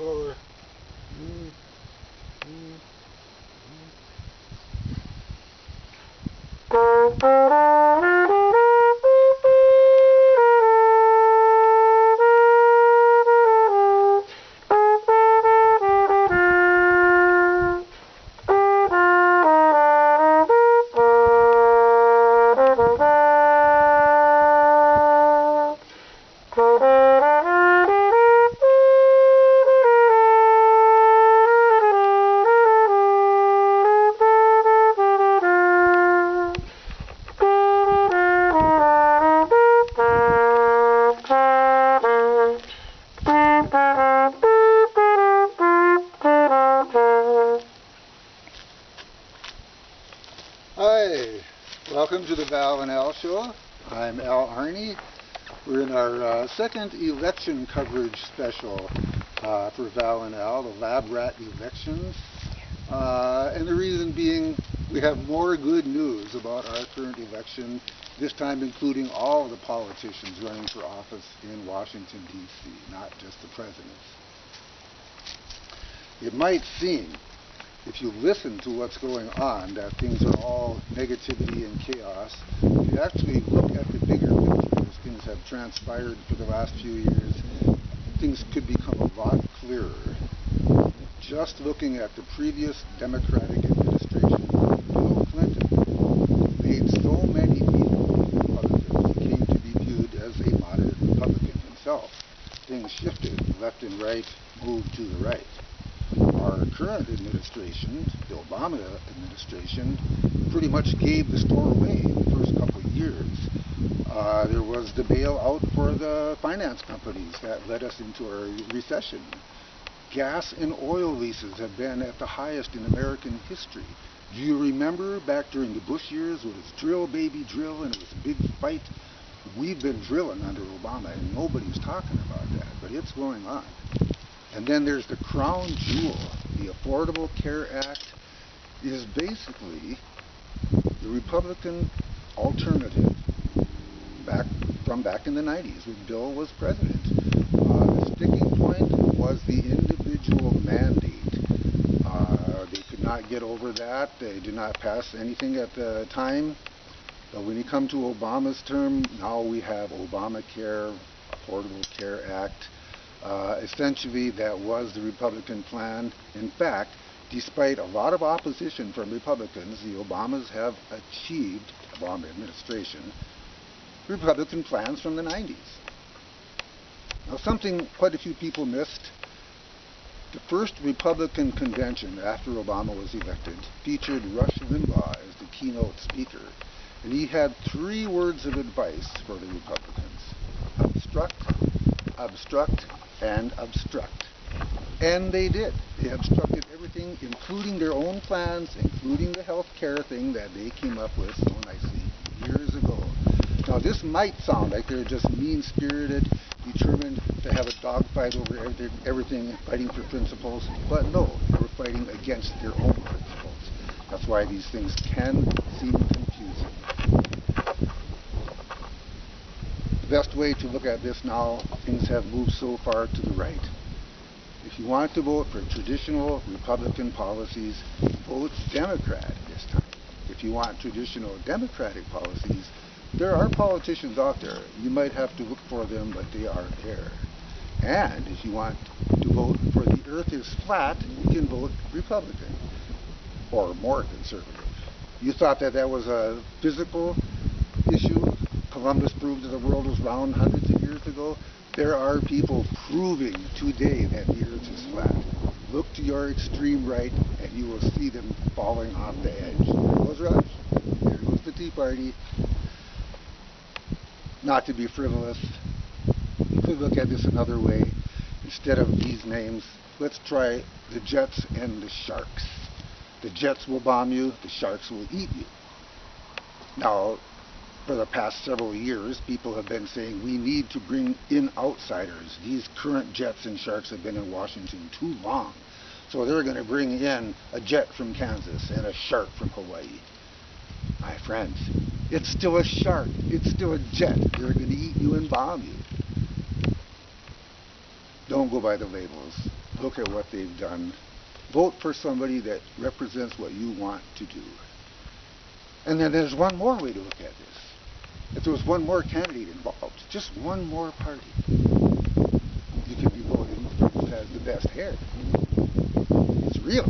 Over. Hi, welcome to the Val Al Show. I'm Al Arney. We're in our second election coverage special for Val and Al, the Lab Rat elections. And the reason being, we have more good news about our current election, this time including all the politicians running for office in Washington, D.C., not just the presidents. It might seem, if you listen to what's going on, that things are all negativity and chaos. If you actually look at the bigger picture, as things have transpired for the last few years, things could become a lot clearer. Just looking at the previous Democratic administration, Bill Clinton made so many people Republicans. He came to be viewed as a moderate Republican himself. Things shifted left and right, moved to the right. Our current administration, the Obama administration, pretty much gave the store away in the first couple of years. There was the bailout for the finance companies that led us into our recession. Gas and oil leases have been at the highest in American history. Do you remember back during the Bush years when it was drill, baby, drill, and it was a big fight? We've been drilling under Obama, and nobody's talking about that, but it's going on. And then there's the crown jewel. The Affordable Care Act is basically the Republican alternative back in the 90s when Bill was president. The sticking point was the individual mandate. They could not get over that. They did not pass anything at the time. But when you come to Obama's term, now we have Obamacare, Affordable Care Act. Essentially, that was the Republican plan. In fact, despite a lot of opposition from Republicans, the Obamas have achieved, Obama administration, Republican plans from the 90s. Now, something quite a few people missed. The first Republican convention after Obama was elected featured Rush Limbaugh as the keynote speaker. And he had 3 words of advice for the Republicans: obstruct, obstruct, and obstruct. And they did. They obstructed everything, including their own plans, including the health care thing that they came up with so nicely years ago. Now, this might sound like they're just mean-spirited, determined to have a dogfight over everything, fighting for principles, but no, they were fighting against their own principles. That's why these things can seem confusing. The best way to look at this now, things have moved so far to the right. If you want to vote for traditional Republican policies, vote Democrat this time. If you want traditional Democratic policies, there are politicians out there. You might have to look for them, but they are there. And if you want to vote for the earth is flat, you can vote Republican or more conservative. You thought that that was a physical issue? Columbus proved that the world was round hundreds of years ago. There are people proving today that the earth is flat. Look to your extreme right and you will see them falling off the edge. There goes Rush. There goes the Tea Party. Not to be frivolous, you could look at this another way. Instead of these names, let's try the Jets and the Sharks. The Jets will bomb you, the Sharks will eat you. Now, for the past several years, people have been saying we need to bring in outsiders. These current Jets and Sharks have been in Washington too long. So they're going to bring in a Jet from Kansas and a Shark from Hawaii. My friends, it's still a shark. It's still a jet. They're going to eat you and bomb you. Don't go by the labels. Look at what they've done. Vote for somebody that represents what you want to do. And then there's one more way to look at this. If there was one more candidate involved, just one more party, you could be voting for who has the best hair. It's real.